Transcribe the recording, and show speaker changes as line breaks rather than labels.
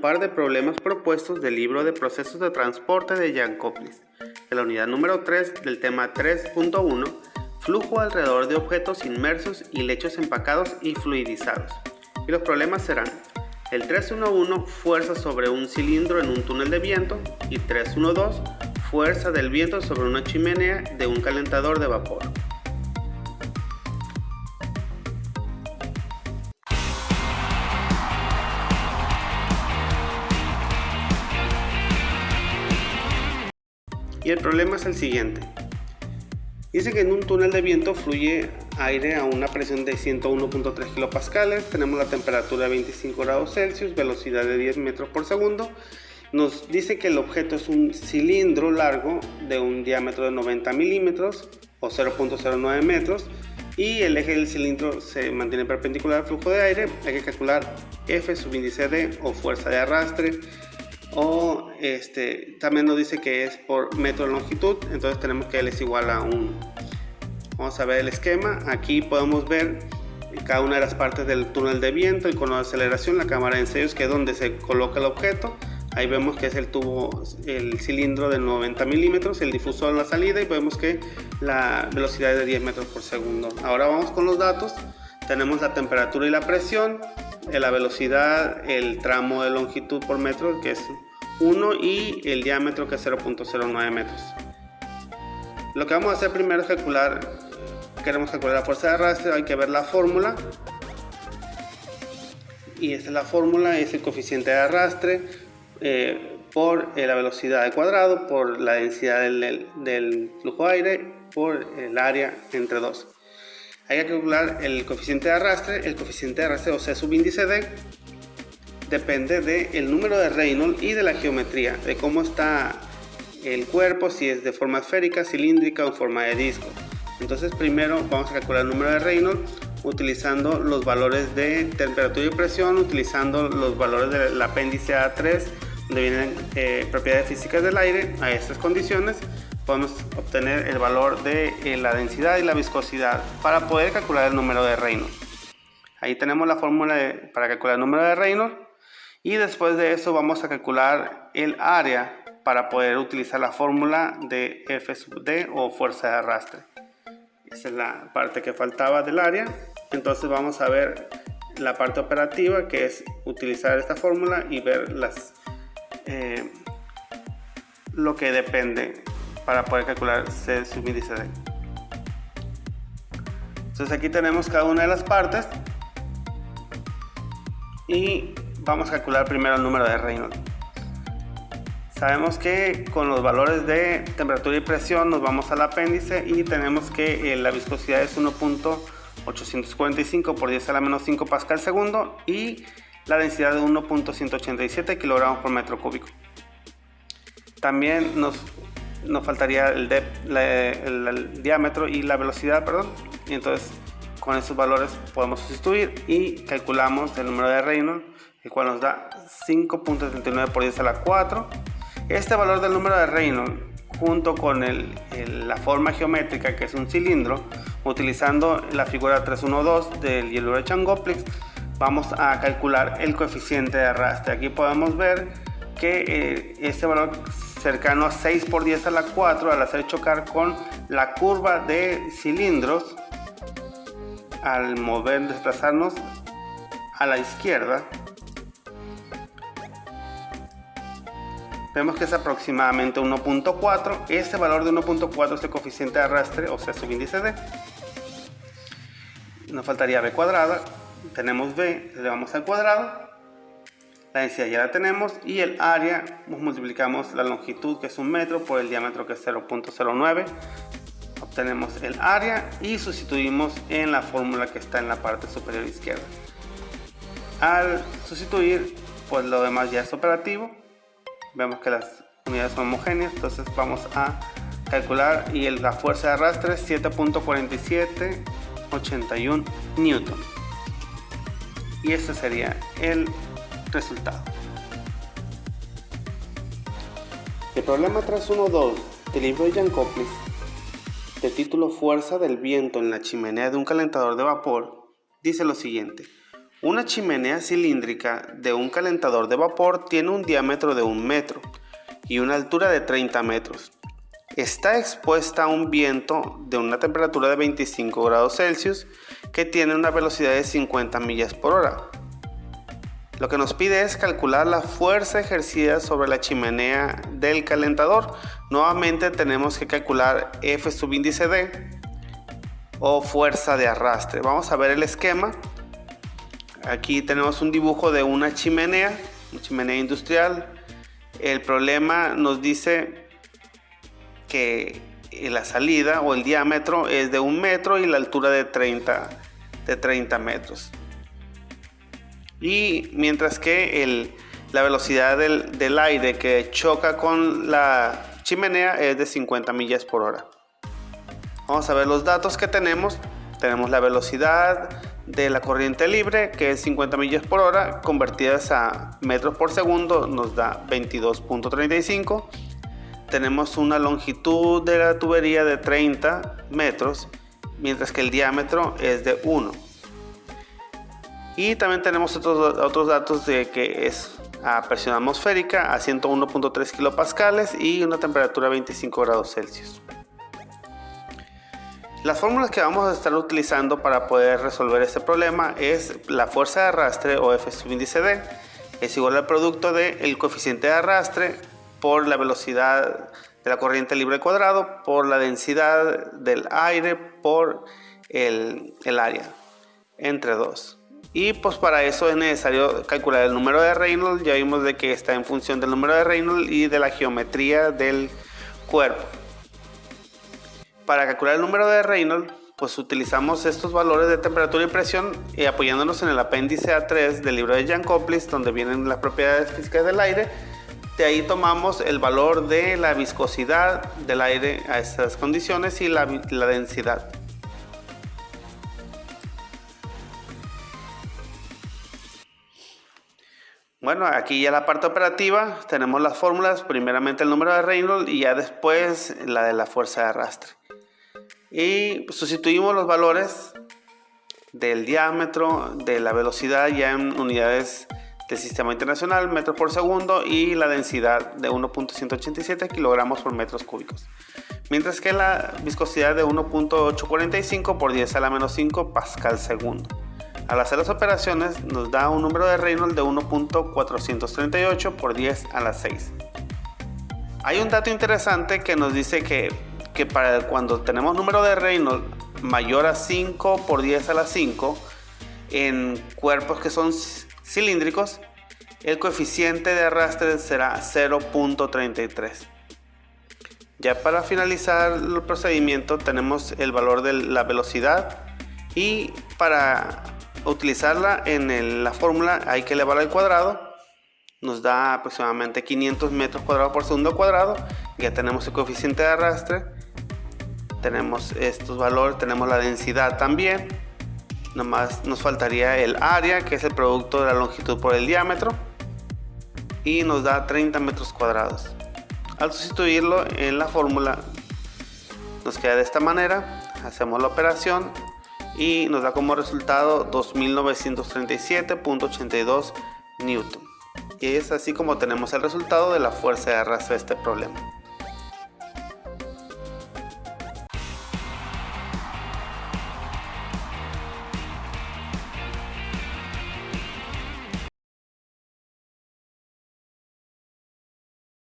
par de problemas propuestos del libro de procesos de transporte de Jan Koplis, de la unidad número 3 del tema 3.1, flujo alrededor de objetos inmersos y lechos empacados y fluidizados. Y los problemas serán el 3.1.1, fuerza sobre un cilindro en un túnel de viento, y 3.1.2, fuerza del viento sobre una chimenea de un calentador de vapor. Y el problema es el siguiente. Dice que en un túnel de viento fluye aire a una presión de 101.3 kilopascales, tenemos la temperatura de 25 grados Celsius, velocidad de 10 metros por segundo. Nos dice que el objeto es un cilindro largo de un diámetro de 90 milímetros o 0.09 metros y el eje del cilindro se mantiene perpendicular al flujo de aire. Hay que calcular F subíndice D o fuerza de arrastre. También nos dice que es por metro de longitud, entonces tenemos que L es igual a 1. Vamos a ver el esquema. Aquí podemos ver cada una de las partes del túnel de viento, el cono de aceleración, la cámara de ensayos, que es donde se coloca el objeto. Ahí vemos que es el tubo, el cilindro de 90 milímetros, el difusor en la salida, y vemos que la velocidad es de 10 metros por segundo. Ahora vamos con los datos. Tenemos la temperatura y la presión, la velocidad, el tramo de longitud por metro, que es 1, y el diámetro, que es 0.09 metros. Lo que vamos a hacer primero es queremos calcular la fuerza de arrastre. Hay que ver la fórmula, y esta es la fórmula, es el coeficiente de arrastre por la velocidad al cuadrado, por la densidad del flujo de aire, por el área entre 2. Hay que calcular el coeficiente de arrastre. El coeficiente de arrastre, o sea, subíndice D, depende del número de Reynolds y de la geometría, de cómo está el cuerpo, si es de forma esférica, cilíndrica o en forma de disco. Entonces primero vamos a calcular el número de Reynolds utilizando los valores de temperatura y presión, utilizando los valores del apéndice A3, donde vienen propiedades físicas del aire. A estas condiciones podemos obtener el valor de la densidad y la viscosidad para poder calcular el número de Reynolds. Ahí tenemos la fórmula para calcular el número de Reynolds, y después de eso vamos a calcular el área para poder utilizar la fórmula de F sub D o fuerza de arrastre. Esa es la parte que faltaba del área. Entonces vamos a ver la parte operativa, que es utilizar esta fórmula y ver lo que depende para poder calcular C subíndice D. Entonces aquí tenemos cada una de las partes y vamos a calcular primero el número de Reynolds. Sabemos que con los valores de temperatura y presión nos vamos al apéndice y tenemos que la viscosidad es 1.845 por 10 a la menos 5 pascal segundo y la densidad de 1.187 kilogramos por metro cúbico. También nos faltaría el diámetro y la velocidad, y entonces con esos valores podemos sustituir y calculamos el número de Reynolds, el cual nos da 5.79 por 10 a la 4. Este valor del número de Reynolds, junto con la forma geométrica, que es un cilindro, utilizando la figura 3.1.2 del libro de Jan Koplis, vamos a calcular el coeficiente de arrastre. Aquí podemos ver que este valor cercano a 6 por 10 a la 4, al hacer chocar con la curva de cilindros, al desplazarnos a la izquierda, vemos que es aproximadamente 1.4. Este valor de 1.4 es el coeficiente de arrastre, o sea, subíndice D. Nos faltaría B cuadrada. Tenemos B, le vamos al cuadrado. La densidad ya la tenemos y el área, multiplicamos la longitud, que es 1 metro, por el diámetro, que es 0.09. Obtenemos el área y sustituimos en la fórmula que está en la parte superior izquierda. Al sustituir, pues lo demás ya es operativo. Vemos que las unidades son homogéneas, entonces vamos a calcular, y la fuerza de arrastre es 7.4781 newton. Y este sería el resultado. El problema 3.1.2 del libro de Jan Koplis, de título Fuerza del viento en la chimenea de un calentador de vapor, dice lo siguiente. Una chimenea cilíndrica de un calentador de vapor tiene un diámetro de 1 metro y una altura de 30 metros. Está expuesta a un viento de una temperatura de 25 grados Celsius que tiene una velocidad de 50 millas por hora. Lo que nos pide es calcular la fuerza ejercida sobre la chimenea del calentador. Nuevamente tenemos que calcular F subíndice D o fuerza de arrastre. Vamos a ver el esquema. Aquí tenemos un dibujo de una chimenea industrial. El problema nos dice que la salida o el diámetro es de 1 metro y la altura de 30 metros. Y mientras que la velocidad del aire que choca con la chimenea es de 50 millas por hora. Vamos a ver los datos que tenemos. Tenemos la velocidad de la corriente libre, que es 50 millas por hora, convertidas a metros por segundo, nos da 22.35. Tenemos una longitud de la tubería de 30 metros, mientras que el diámetro es de 1. Y también tenemos otros datos de que es a presión atmosférica a 101.3 kilopascales y una temperatura de 25 grados Celsius. Las fórmulas que vamos a estar utilizando para poder resolver este problema es la fuerza de arrastre o F subíndice D es igual al producto del coeficiente de arrastre por la velocidad de la corriente libre al cuadrado por la densidad del aire por el área entre 2. Y pues para eso es necesario calcular el número de Reynolds. Ya vimos de que está en función del número de Reynolds y de la geometría del cuerpo. Para calcular el número de Reynolds, pues utilizamos estos valores de temperatura y presión apoyándonos en el apéndice A3 del libro de Jan Koplis, donde vienen las propiedades físicas del aire. De ahí tomamos el valor de la viscosidad del aire a estas condiciones y la densidad. Bueno, aquí ya la parte operativa, tenemos las fórmulas, primeramente el número de Reynolds y ya después la de la fuerza de arrastre. Y sustituimos los valores del diámetro, de la velocidad ya en unidades del sistema internacional, metros por segundo, y la densidad de 1.187 kilogramos por metros cúbicos. Mientras que la viscosidad de 1.845 por 10 a la menos 5 pascal segundo. Al hacer las operaciones nos da un número de Reynolds de 1.438 por 10 a la 6. Hay un dato interesante que nos dice que para cuando tenemos número de Reynolds mayor a 5 por 10 a la 5 en cuerpos que son cilíndricos, el coeficiente de arrastre será 0.33. Ya para finalizar el procedimiento tenemos el valor de la velocidad y para utilizarla en la fórmula hay que elevar al cuadrado. Nos da aproximadamente 500 metros cuadrados por segundo cuadrado. Ya tenemos el coeficiente de arrastre, tenemos estos valores, tenemos la densidad también. Nomás nos faltaría el área, que es el producto de la longitud por el diámetro, y nos da 30 metros cuadrados. Al sustituirlo en la fórmula nos queda de esta manera. Hacemos la operación y nos da como resultado 2937.82 newton. Y es así como tenemos el resultado de la fuerza de arrastre de este problema.